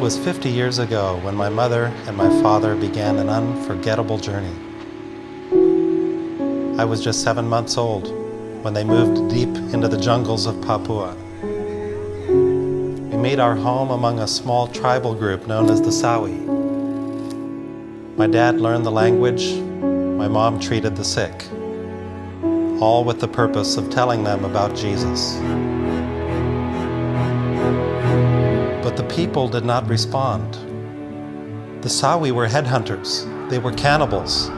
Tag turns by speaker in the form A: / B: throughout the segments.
A: was 50 years ago when my mother and my father began an unforgettable journey. I was just 7 months old when they moved deep into the jungles of Papua. We made our home among a small tribal group known as the Sawi. My dad learned the language, my mom treated the sick, all with the purpose of telling them about Jesus. But the people did not respond. The Sawi were headhunters. They were cannibals.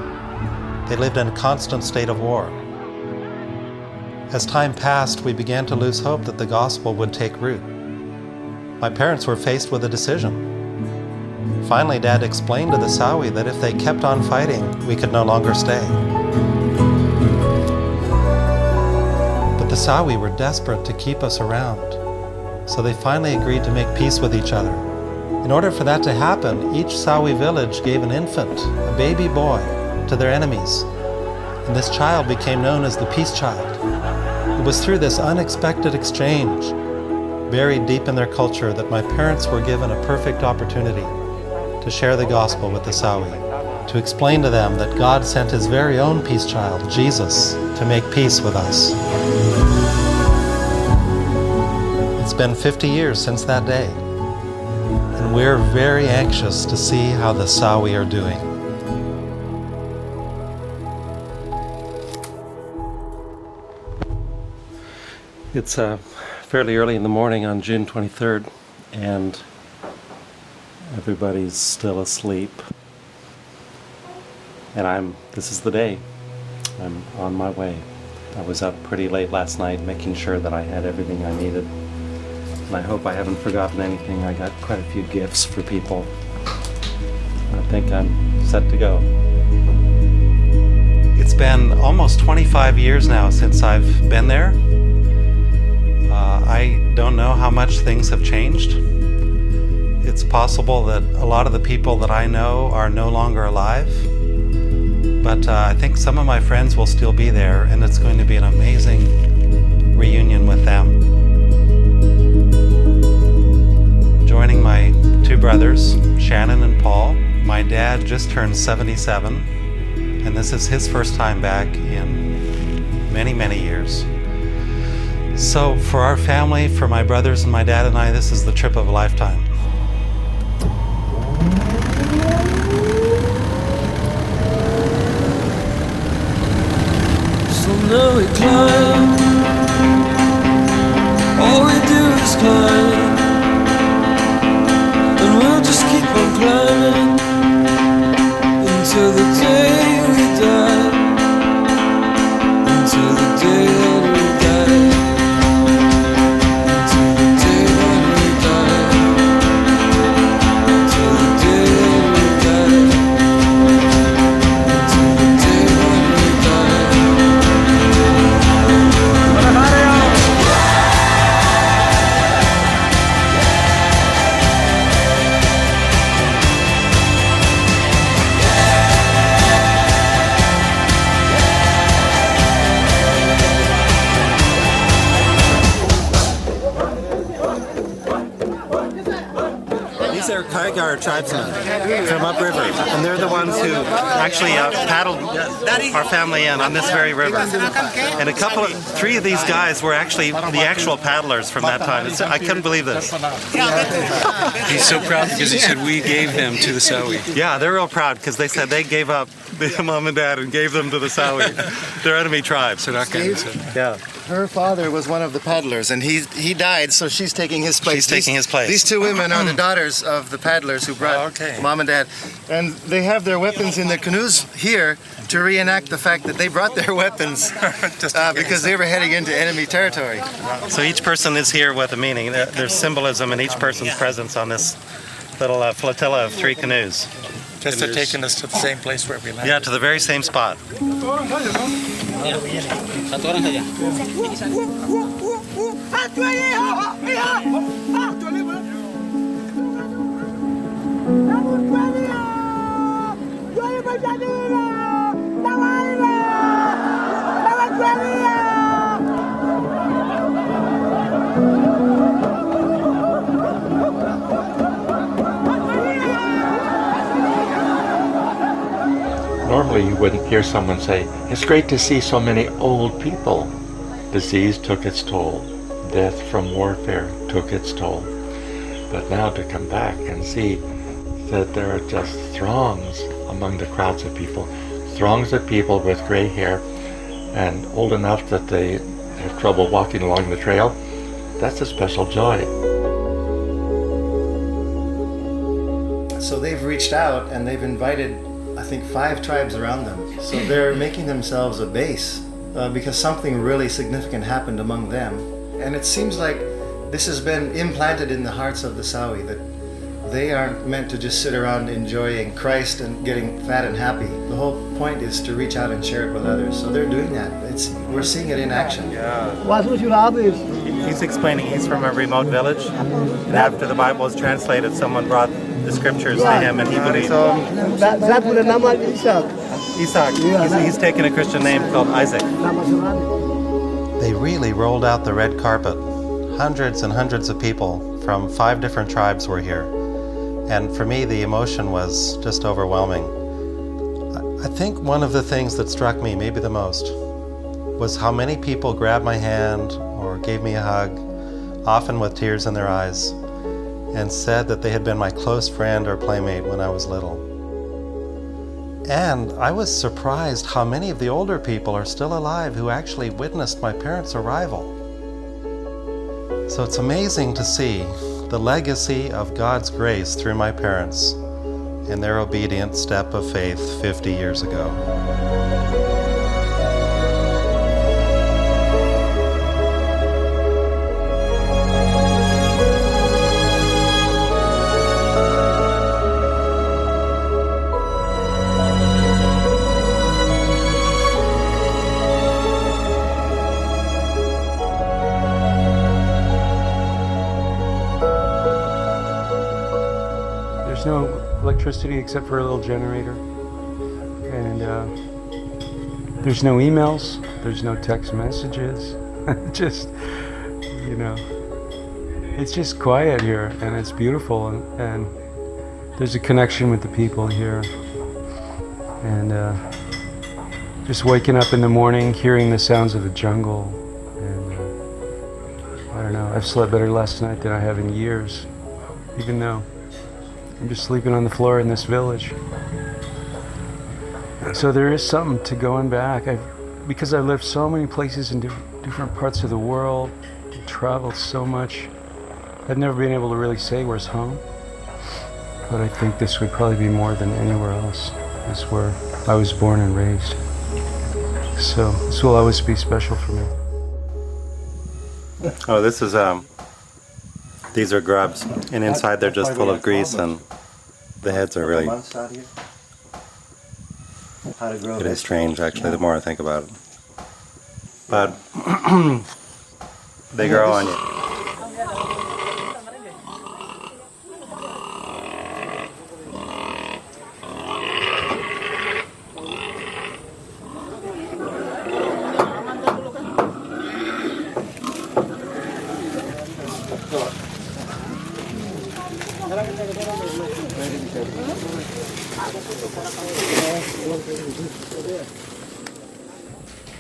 A: They lived in a constant state of war. As time passed, we began to lose hope that the gospel would take root. My parents were faced with a decision. Finally, Dad explained to the Sawi that if they kept on fighting, we could no longer stay. But the Sawi were desperate to keep us around, so they finally agreed to make peace with each other. In order for that to happen, each Sawi village gave an infant, a baby boy, to their enemies, and this child became known as the Peace Child. It was through this unexpected exchange, buried deep in their culture, that my parents were given a perfect opportunity to share the gospel with the Sawi, to explain to them that God sent His very own Peace Child, Jesus, to make peace with us. It's been 50 years since that day, and we're very anxious to see how the Sawi are doing. It's fairly early in the morning on June 23rd, and everybody's still asleep. And this is the day. I'm on my way. I was up pretty late last night making sure that I had everything I needed. And I hope I haven't forgotten anything. I got quite a few gifts for people. I think I'm set to go. It's been almost 25 years now since I've been there. I don't know how much things have changed. It's possible that a lot of the people that I know are no longer alive. But I think some of my friends will still be there, and it's going to be an amazing reunion with them. Joining my two brothers, Shannon and Paul. My dad just turned 77, and this is his first time back in many, many years. So for our family, for my brothers and my dad and I, this is the trip of a lifetime.
B: So now we climb, all we do is climb, and we'll just keep on climbing until the day we die, until the day that we die, until the day that we die, until the day that we die, until the day that we die.
A: These are Kaigar tribesmen from upriver, and they're the ones who actually paddled our family in on this very river. And three of these guys were actually the actual paddlers from that time. I couldn't believe this.
C: He's so proud because he said we gave them to the Sawi.
A: Yeah, they're real proud because they said they gave up their mom and dad and gave them to the Sawi, their enemy tribe. Yeah.
D: Her father was one of the paddlers, and he died, so she's taking his place.
A: She's taking his place.
D: These two women are the daughters of the paddlers who brought mom and dad. And they have their weapons in their canoes here to reenact the fact that they brought their weapons because they were heading into enemy territory.
A: So each person is here with a meaning. There's symbolism in each person's presence on this little flotilla of three canoes.
C: Just to taking us to the same place where we landed.
A: Yeah, to the very same spot.
E: Typically, you wouldn't hear someone say, "It's great to see so many old people." Disease took its toll. Death from warfare took its toll. But now to come back and see that there are just throngs among the crowds of people, throngs of people with gray hair and old enough that they have trouble walking along the trail, that's a special joy.
D: So they've reached out and they've invited, I think, 5 tribes around them. So they're making themselves a base because something really significant happened among them. And it seems like this has been implanted in the hearts of the Sawi, that they aren't meant to just sit around enjoying Christ and getting fat and happy. The whole point is to reach out and share it with others. So they're doing that. We're seeing it in action.
A: He's explaining he's from a remote village, and after the Bible was translated, someone brought the scriptures to him, and he believed. Isaac. He's taken a Christian name called Isaac. They really rolled out the red carpet. Hundreds and hundreds of people from 5 different tribes were here. And for me, the emotion was just overwhelming. I think one of the things that struck me, maybe the most, was how many people grabbed my hand or gave me a hug, often with tears in their eyes, and said that they had been my close friend or playmate when I was little. And I was surprised how many of the older people are still alive who actually witnessed my parents' arrival. So it's amazing to see the legacy of God's grace through my parents and their obedient step of faith 50 years ago.
F: There's no electricity except for a little generator, and there's no emails, there's no text messages. Just, you know, it's just quiet here, and it's beautiful, and there's a connection with the people here, and just waking up in the morning, hearing the sounds of the jungle, and I don't know, I've slept better last night than I have in years, even though I'm just sleeping on the floor in this village. So there is something to going back. Because I've lived so many places in different parts of the world, traveled so much, I've never been able to really say where's home. But I think this would probably be more than anywhere else. It's where I was born and raised. So this will always be special for me.
A: Oh, this is these are grubs, and inside they're just full of grease, and the heads are really. It is strange, actually, the more I think about it. But they grow on you.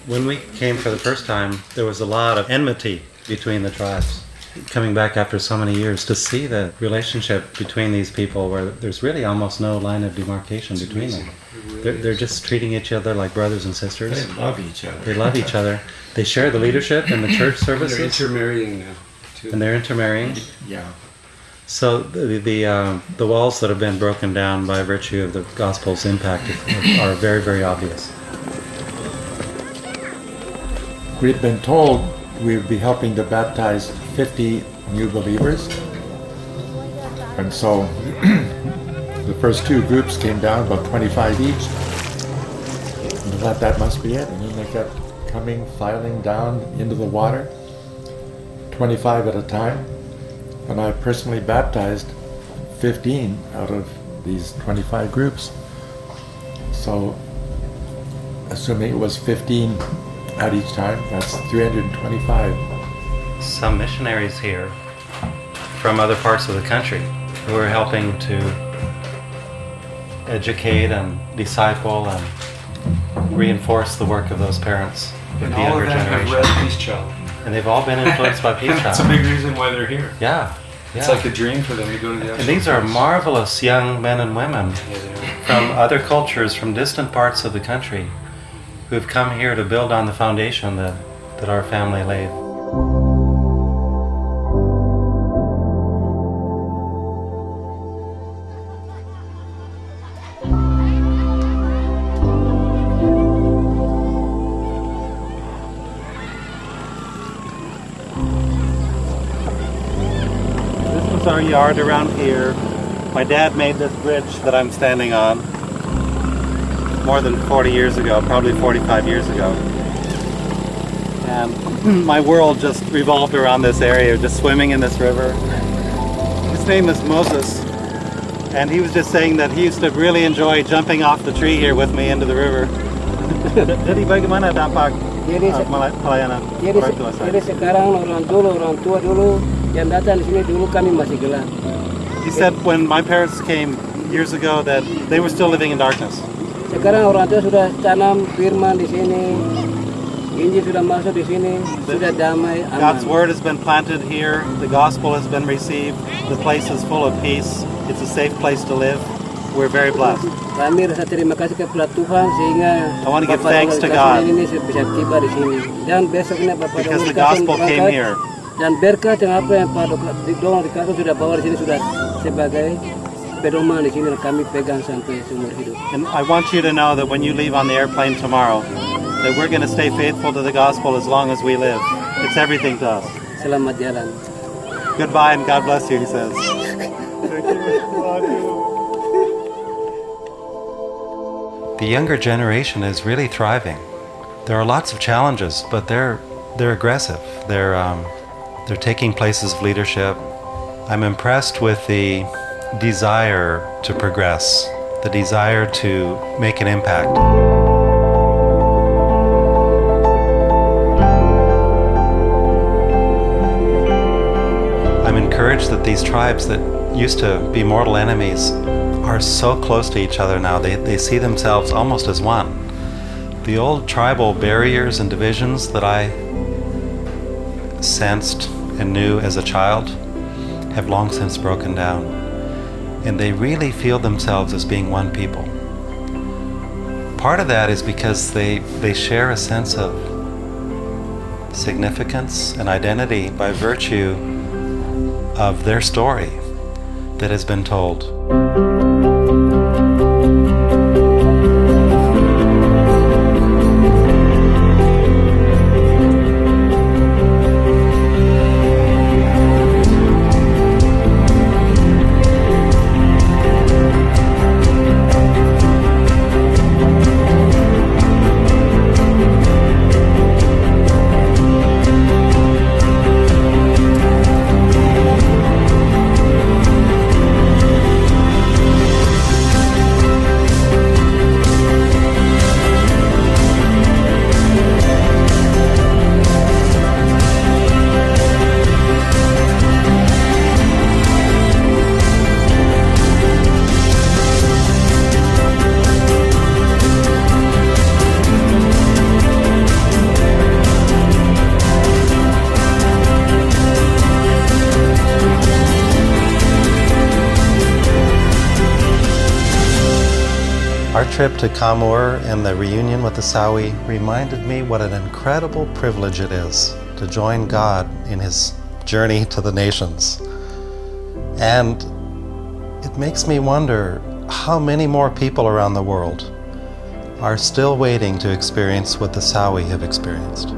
A: When we came for the first time, there was a lot of enmity between the tribes. Coming back after so many years, to see the relationship between these people where there's really almost no line of demarcation between them. They're just treating each other like brothers and sisters.
G: They love each other.
A: They love each other. They share the leadership in the church services.
G: They're intermarrying now, too.
A: And they're intermarrying.
G: Yeah.
A: So the walls that have been broken down by virtue of the gospel's impact are very, very obvious.
E: We've been told we'd be helping to baptize 50 new believers. And so the first 2 groups came down, about 25 each. And I thought that must be it. And then they kept coming, filing down into the water, 25 at a time. And I personally baptized 15 out of these 25 groups. So assuming it was 15 at each time, that's 325.
A: Some missionaries here from other parts of the country who are helping to educate and disciple and reinforce the work of those parents with
F: And
A: the
F: all
A: younger
F: of them have
A: generation.
F: read Peace Child.
A: And they've all been influenced by Peace
F: That's a
A: Child.
F: big reason why they're here.
A: Yeah.
F: It's
A: yeah.
F: like a dream for them to go to the actual
A: And these are
F: place.
A: marvelous young men and women from other cultures, from distant parts of the country, who've come here to build on the foundation that our family laid. This was our yard around here. My dad made this bridge that I'm standing on more than 40 years ago, probably 45 years ago. And my world just revolved around this area, just swimming in this river. His name is Moses, and he was just saying that he used to really enjoy jumping off the tree here with me into the river. Jadi bagaimana dampak pelayanan orang tua saya?
H: Jadi sekarang orang tua dulu yang datang di sini dulu kami masih gelap.
A: He said when my parents came years ago that they were still living in darkness.
H: Sekarang orang tua sudah tanam firman di sini, Injil sudah masuk di sini, sudah damai, aman.
A: God's word has been planted here. The gospel has been received. The place is full of peace. It's a safe place to live. We're very blessed.
H: Kami rasa terima kasih kepada Tuhan sehingga
A: I want to give
H: Bapak
A: thanks to
H: Dongeng
A: God
H: ini bisa tiba di sini. Dan besoknya Bapak
A: because the
H: Dongeng Kasih
A: gospel came
H: berangkat.
A: here.
H: Dan berkat yang apa yang Pak Dongeng Kasih sudah bawa di sini sudah sebagai pedoman di sini dan kami pegang sampai seumur hidup.
A: And I want you to know that when you leave on the airplane tomorrow, that we're going to stay faithful to the gospel as long as we live. It's everything to us.
H: Selamat jalan.
A: Goodbye and God bless you, he says. The younger generation is really thriving. There are lots of challenges, but they're aggressive. They're taking places of leadership. I'm impressed with the desire to progress, the desire to make an impact. I'm encouraged that these tribes that used to be mortal enemies are so close to each other now. They see themselves almost as one. The old tribal barriers and divisions that I sensed and knew as a child have long since broken down. And they really feel themselves as being one people. Part of that is because they share a sense of significance and identity by virtue of their story that has been told. Our trip to Kamur and the reunion with the Sawi reminded me what an incredible privilege it is to join God in his journey to the nations. And it makes me wonder how many more people around the world are still waiting to experience what the Sawi have experienced.